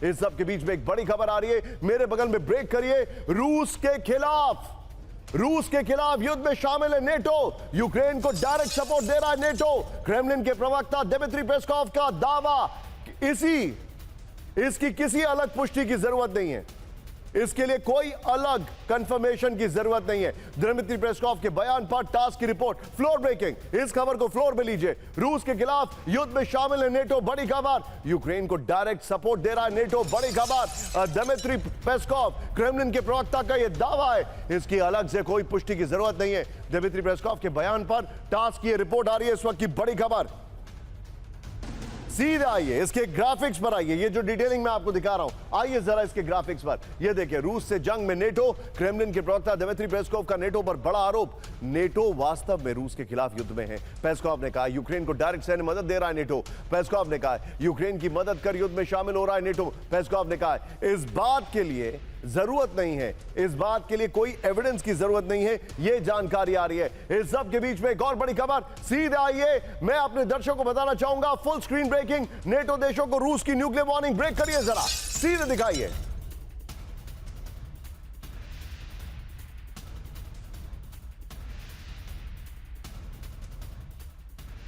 इस सब के बीच में एक बड़ी खबर आ रही है, मेरे बगल में ब्रेक करिए। रूस के खिलाफ युद्ध में शामिल है नेटो। यूक्रेन को डायरेक्ट सपोर्ट दे रहा है नेटो। क्रेमलिन के प्रवक्ता दिमित्री पेस्कोव का दावा, इसकी किसी अलग पुष्टि की जरूरत नहीं है, इसके लिए कोई अलग कंफर्मेशन की जरूरत नहीं है। दिमित्री पेस्कोव के बयान पर टास्क की रिपोर्ट, फ्लोर ब्रेकिंग। इस खबर को फ्लोर में लीजिए। रूस के खिलाफ युद्ध में शामिल है नेटो, बड़ी खबर। यूक्रेन को डायरेक्ट सपोर्ट दे रहा है नेटो, बड़ी खबर। दिमित्री पेस्कोव, क्रेमलिन के प्रवक्ता का यह दावा है, इसकी अलग से कोई पुष्टि की जरूरत नहीं है। दिमित्री पेस्कोव के बयान पर टास्क की रिपोर्ट आ रही है, इस वक्त की बड़ी खबर। सीधे आइए इसके ग्राफिक्स पर आइए, ये जो डिटेलिंग मैं आपको दिखा रहा हूं, आइए जरा इसके ग्राफिक्स पर। ये देखिए, रूस से जंग में नेटो। क्रेमलिन के प्रवक्ता दिमित्री पेस्कोव का नेटो पर बड़ा आरोप, नेटो वास्तव में रूस के खिलाफ युद्ध में है। पेस्कोव ने कहा यूक्रेन को डायरेक्ट सैन्य मदद दे रहा है नेटो। पेस्कोव ने कहा यूक्रेन की मदद कर युद्ध में शामिल हो रहा है नेटो। पेस्कोव ने कहा इस बात के लिए जरूरत नहीं है, इस बात के लिए कोई एविडेंस की जरूरत नहीं है, यह जानकारी आ रही है। इस सब के बीच में एक और बड़ी खबर, सीधे आइए, मैं अपने दर्शकों को बताना चाहूंगा, फुल स्क्रीन ब्रेकिंग। नेटो देशों को रूस की न्यूक्लियर वार्निंग, ब्रेक करिए जरा, सीधे दिखाइए।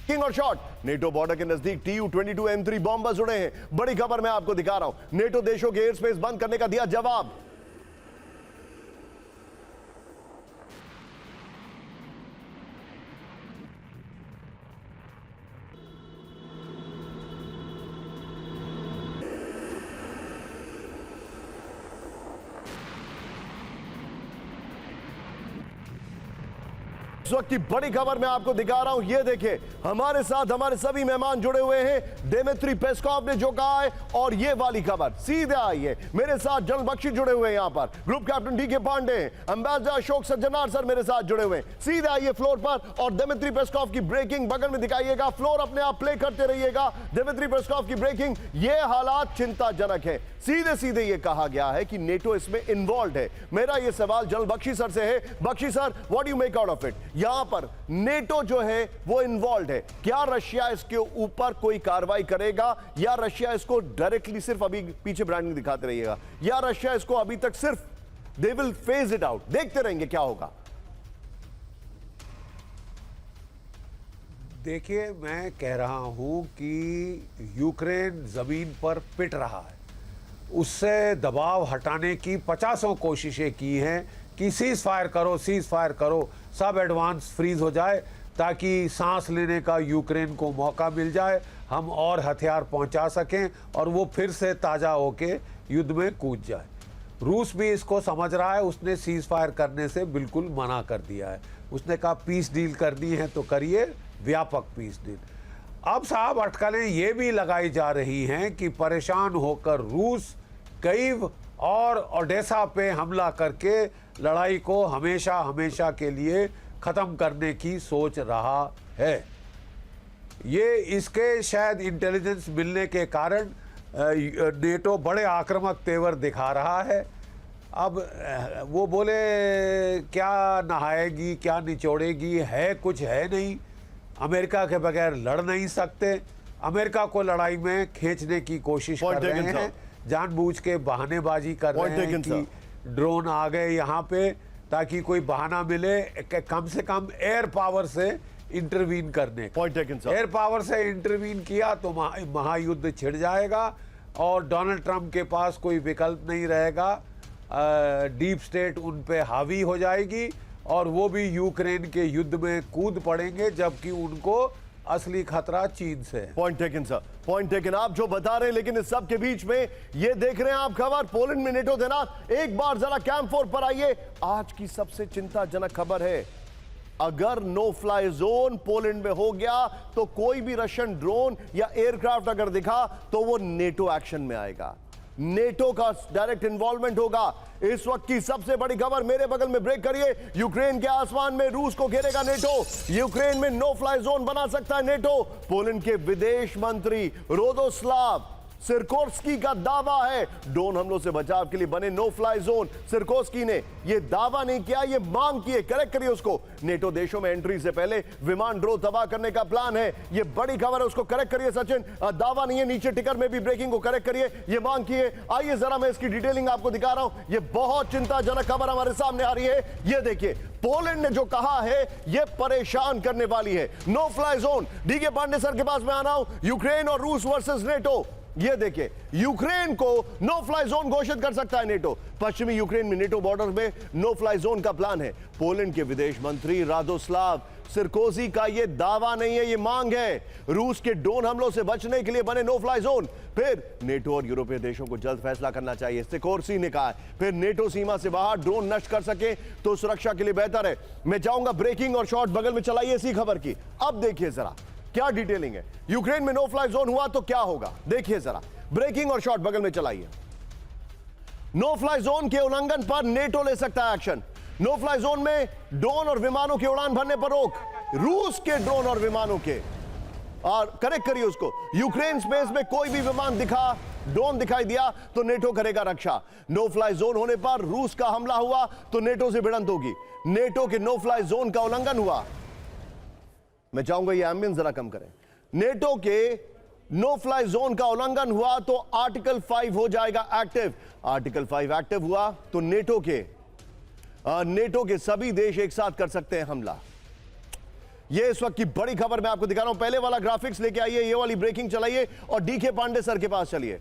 किंग और शॉट, नेटो बॉर्डर के नजदीक Tu-22 M3 बॉम्बर्स उड़े हैं, बड़ी खबर मैं आपको दिखा रहा हूं। नेटो देशों के एयर स्पेस बंद करने का दिया जवाब। इस वक्त की बड़ी खबर मैं आपको दिखा रहा हूं, ये देखिए, हमारे साथ हमारे सभी मेहमान जुड़े हुए हैं। दिमित्री पेस्कोव ने जो कहा है, और ये वाली खबर, सीधे आइए, मेरे साथ जनरल बख्शी जुड़े हुए हैं, यहां पर ग्रुप कैप्टन डी के पांडे, एम्बेसडर अशोक सज्जनार सर मेरे साथ जुड़े हुए हैं। सीधे आइए फ्लोर पर, और दिमित्री पेस्कोव की ब्रेकिंग बगल में दिखाइएगा, फ्लोर अपने आप प्ले करते रहिएगा। दिमित्री पेस्कोव की ब्रेकिंग, ये हालात चिंताजनक है। सीधे सीधे ये कहा गया है कि नेटो इसमें इन्वॉल्व है। मेरा ये सवाल जनरल बख्शी सर से है, Bakshi sir, what you make out of it? यहां पर नेटो जो है वो इन्वॉल्व है, क्या रशिया इसके ऊपर कोई कार्रवाई करेगा, या रशिया इसको डायरेक्टली सिर्फ, अभी पीछे ब्रांडिंग दिखाते रहिएगा, या रशिया इसको अभी तक सिर्फ they will phase it out, देखते रहेंगे क्या होगा? देखिए, मैं कह रहा हूं कि यूक्रेन जमीन पर पिट रहा है, उससे दबाव हटाने की 50 कोशिशें की हैं कि सीज फायर करो, सब एडवांस फ्रीज हो जाए, ताकि सांस लेने का यूक्रेन को मौका मिल जाए, हम और हथियार पहुंचा सकें और वो फिर से ताज़ा होके युद्ध में कूद जाए। रूस भी इसको समझ रहा है, उसने सीज फायर करने से बिल्कुल मना कर दिया है। उसने कहा पीस डील करनी है तो करिए, व्यापक पीस डील। अब साहब अटकलें ये भी लगाई जा रही हैं कि परेशान होकर रूस कीव और ओडेसा पे हमला करके लड़ाई को हमेशा हमेशा के लिए ख़त्म करने की सोच रहा है। ये इसके शायद इंटेलिजेंस मिलने के कारण नेटो बड़े आक्रामक तेवर दिखा रहा है। अब वो बोले क्या नहाएगी क्या निचोड़ेगी, है कुछ है नहीं, अमेरिका के बगैर लड़ नहीं सकते, अमेरिका को लड़ाई में खींचने की कोशिश कर रहे हैं, जानबूझ के बहानेबाजी कर रहे हैं कि ड्रोन आ गए यहाँ पे, ताकि कोई बहाना मिले कम से कम एयर पावर से इंटरवीन करने का। एयर पावर से इंटरवीन किया तो महायुद्ध छिड़ जाएगा और डोनाल्ड ट्रंप के पास कोई विकल्प नहीं रहेगा, डीप स्टेट उन पे हावी हो जाएगी और वो भी यूक्रेन के युद्ध में कूद पड़ेंगे, जबकि उनको असली खतरा चीन से है। Point taken sir, point taken, आप जो बता रहे हैं, लेकिन इस सब के बीच में ये देख रहे हैं आप खबर, पोलैंड में नेटो तैनात। एक बार जरा कैंप 4 पर आइए, आज की सबसे चिंताजनक खबर है, अगर नो फ्लाई जोन पोलैंड में हो गया तो कोई भी रशियन ड्रोन या एयरक्राफ्ट अगर दिखा तो वो नेटो एक्शन में आएगा, नेटो का डायरेक्ट इन्वॉल्वमेंट होगा। इस वक्त की सबसे बड़ी खबर, मेरे बगल में ब्रेक करिए, यूक्रेन के आसमान में रूस को घेरेगा नेटो, यूक्रेन में नो फ्लाई जोन बना सकता है नेटो। पोलैंड के विदेश मंत्री रोदोस्लाव सिरकोर्स्की का दावा है ड्रोन हमलों से बचाव के लिए बने नो फ्लाई जोन। सिरकोर्स्की ने यह दावा नहीं किया, यह मांग की है, करेक्ट करिए उसको। नेटो देशों में एंट्री से पहले विमान ड्रोन तबाह करने का प्लान है, यह बड़ी खबर है, उसको करेक्ट करिए सचिन। दावा नहीं है, नीचे टिकर में भी ब्रेकिंग को करेक्ट करिए, यह मांग की है। आइए जरा मैं इसकी डिटेलिंग आपको दिखा रहा हूं। यह बहुत चिंताजनक खबर हमारे सामने आ रही है। यह देखिए, पोलैंड ने जो कहा है यह परेशान करने वाली है। No fly zone. DK Pandey sir के पास मैं आना हूं। यूक्रेन और रूस वर्सेस नेटो। यह देखिए, यूक्रेन को नो फ्लाई जोन घोषित कर सकता है नेटो। पश्चिमी यूक्रेन में नेटो बॉर्डर में नो फ्लाई जोन का प्लान है। पोलैंड के विदेश मंत्री रादोस्लाव सिरकोजी का यह दावा नहीं है, यह मांग है। रूस के ड्रोन हमलों से बचने के लिए बने नो फ्लाई जोन। फिर नेटो और यूरोपीय देशों को जल्द फैसला करना चाहिए, सिरकोजी ने कहा है। फिर नेटो सीमा से बाहर ड्रोन नष्ट कर सके तो सुरक्षा के लिए बेहतर है। मैं चाहूंगा ब्रेकिंग और शॉर्ट बगल में चलाइए इसी खबर की। अब देखिए जरा क्या डिटेलिंग है। यूक्रेन में नो फ्लाई जोन हुआ तो क्या होगा, देखिए जरा। ब्रेकिंग और शॉर्ट बगल में चलाइए। नो फ्लाई जोन के उल्लंघन पर नेटो ले सकता है एक्शन। नो फ्लाई जोन में ड्रोन और विमानों की उड़ान भरने पर रोक। रूस के ड्रोन और विमानों के, और करेक्ट करिए उसको, यूक्रेन स्पेस में कोई भी विमान दिखा, ड्रोन दिखाई दिया तो नेटो करेगा रक्षा। नो फ्लाई जोन होने पर रूस का हमला हुआ तो नेटो से भिड़ंत होगी। नेटो के नो फ्लाई जोन का उल्लंघन हुआ, मैं चाहूंगा ये एम्बियंस जरा कम करें। नेटो के नो फ्लाई जोन का उल्लंघन हुआ तो आर्टिकल 5 हो जाएगा एक्टिव। आर्टिकल 5 एक्टिव हुआ तो नेटो के सभी देश एक साथ कर सकते हैं हमला। ये इस वक्त की बड़ी खबर मैं आपको दिखा रहा हूं। पहले वाला ग्राफिक्स लेके आइए, ये वाली ब्रेकिंग चलाइए और डीके पांडे सर के पास चलिए।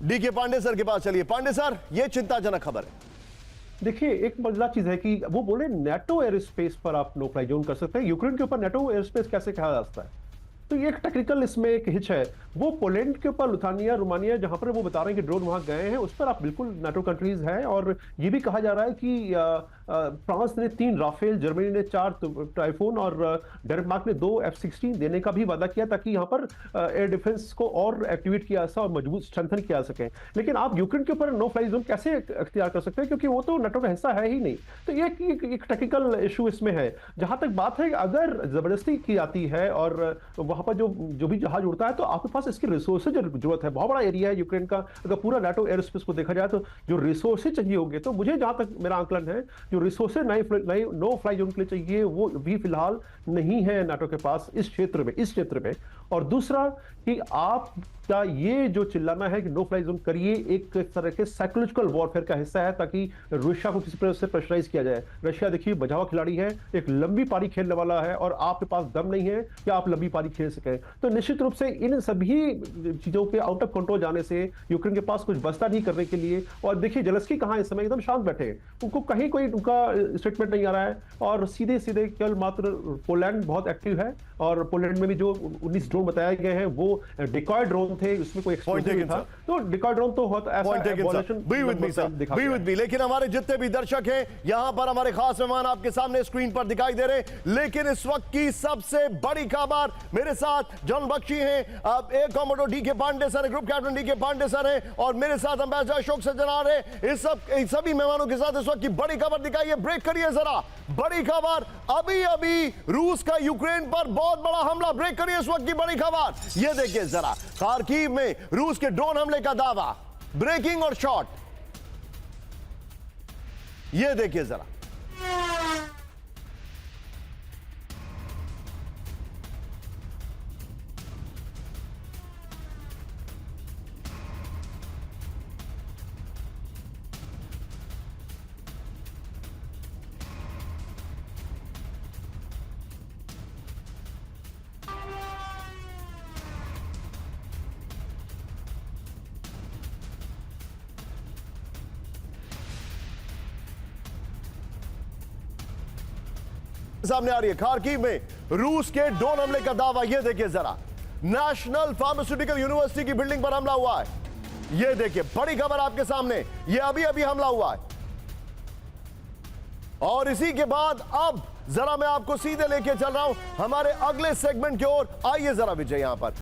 डीके पांडे सर के पास चलिए। पांडे सर, यह चिंताजनक खबर है। देखिए, एक मजेदार चीज है कि वो बोले नेटो एयर स्पेस पर आप नो फ्लाई जोन कर सकते हैं। यूक्रेन के ऊपर नेटो एयर स्पेस कैसे कहा जा सकता है? तो ये एक टेक्निकल इसमें एक हिच है। वो पोलैंड के ऊपर लुथानिया, रोमानिया, जहां पर वो बता रहे हैं कि ड्रोन वहां गए हैं, उस पर आप बिल्कुल नेटो कंट्रीज हैं। और ये भी कहा जा रहा है कि फ्रांस ने 3 राफेल, जर्मनी ने 4 टाइफून और डेनमार्क ने 2 F-16 देने का भी वादा किया ताकि यहाँ पर एयर डिफेंस को और एक्टिवेट किया जा सके और मजबूत स्ट्रेंथन किया जा सके। लेकिन आप यूक्रेन के ऊपर नो फ्लाई जोन कैसे अख्तियार कर सकते हैं, क्योंकि वो तो नेटो का हिस्सा है ही नहीं। तो ये एक टेक्निकल इशू इसमें है। जहां तक बात है, अगर जबरदस्ती की जाती है और वहां पर जो भी जहाज उड़ता है, तो आपके पास इसकी रिसोर्सेज जरूरत है। बहुत बड़ा एरिया है यूक्रेन का। अगर पूरा नेटो एयर स्पेस को देखा जाए तो जो रिसोर्सेज चाहिए होंगे, तो मुझे जहां तक मेरा आंकलन है, जो रिसोर्सेज नई नो फ्लाई जोन के लिए चाहिए वो भी फिलहाल नहीं है नेटो के पास इस क्षेत्र में। और दूसरा कि आपका ये जो चिल्लाना है कि नो फ्लाई जोन करिए, एक तरह के साइकोलॉजिकल वॉरफेयर का हिस्सा है ताकि रशिया को किसी तरह से प्रेशराइज किया जाए। रशिया देखिए बचावा खिलाड़ी है, एक लंबी पारी खेलने वाला है और आपके पास दम नहीं है कि आप लंबी पारी खेल सकें। तो निश्चित रूप से इन सभी चीजों के आउट ऑफ कंट्रोल जाने से यूक्रेन के पास कुछ बचता नहीं करने के लिए। और देखिए जेलेंस्की कहाँ इस समय एकदम शांत बैठे, उनको कहीं कोई उनका स्टेटमेंट नहीं आ रहा है। और सीधे केवल मात्र पोलैंड बहुत एक्टिव है और पोलैंड में भी जो 19 ड्रोन बताए गए हैं वो डिकॉय ड्रोन थे, उसमें कोई एक्सप्लोजन नहीं था। तो डिकॉय ड्रोन तो बहुत ऐसा बी विद मी। लेकिन हमारे जितने भी दर्शक हैं यहां पर, हमारे खास मेहमान आपके सामने स्क्रीन पर दिखाई दे रहे हैं। लेकिन इस वक्त की सबसे बड़ी खबर, मेरे साथ जॉन बख्शी हैं, अब air commander DK Pandey sir, group captain DK Pandey sir हैं और मेरे साथ एम्बेसडर अशोक सज्जनार हैं। इस सभी मेहमानों के साथ इस वक्त की बड़ी खबर दिखाइए, ब्रेक करिए जरा। बड़ी खबर, अभी रूस का यूक्रेन पर बहुत बड़ा हमला। ब्रेक करिए इस वक्त की बड़ी खबर, ये देखिए जरा। खार्किव में रूस के ड्रोन हमले का दावा। ब्रेकिंग और शॉर्ट, ये देखिए जरा। सामने आ रही है, खार्किव में रूस के ड्रोन हमले का दावा। यह देखिए जरा, नेशनल फार्मास्यूटिकल यूनिवर्सिटी की बिल्डिंग पर हमला हुआ है। यह देखिए बड़ी खबर आपके सामने, यह अभी हमला हुआ है। और इसी के बाद अब जरा मैं आपको सीधे लेके चल रहा हूं हमारे अगले सेगमेंट की ओर। आइए जरा विजय यहां पर।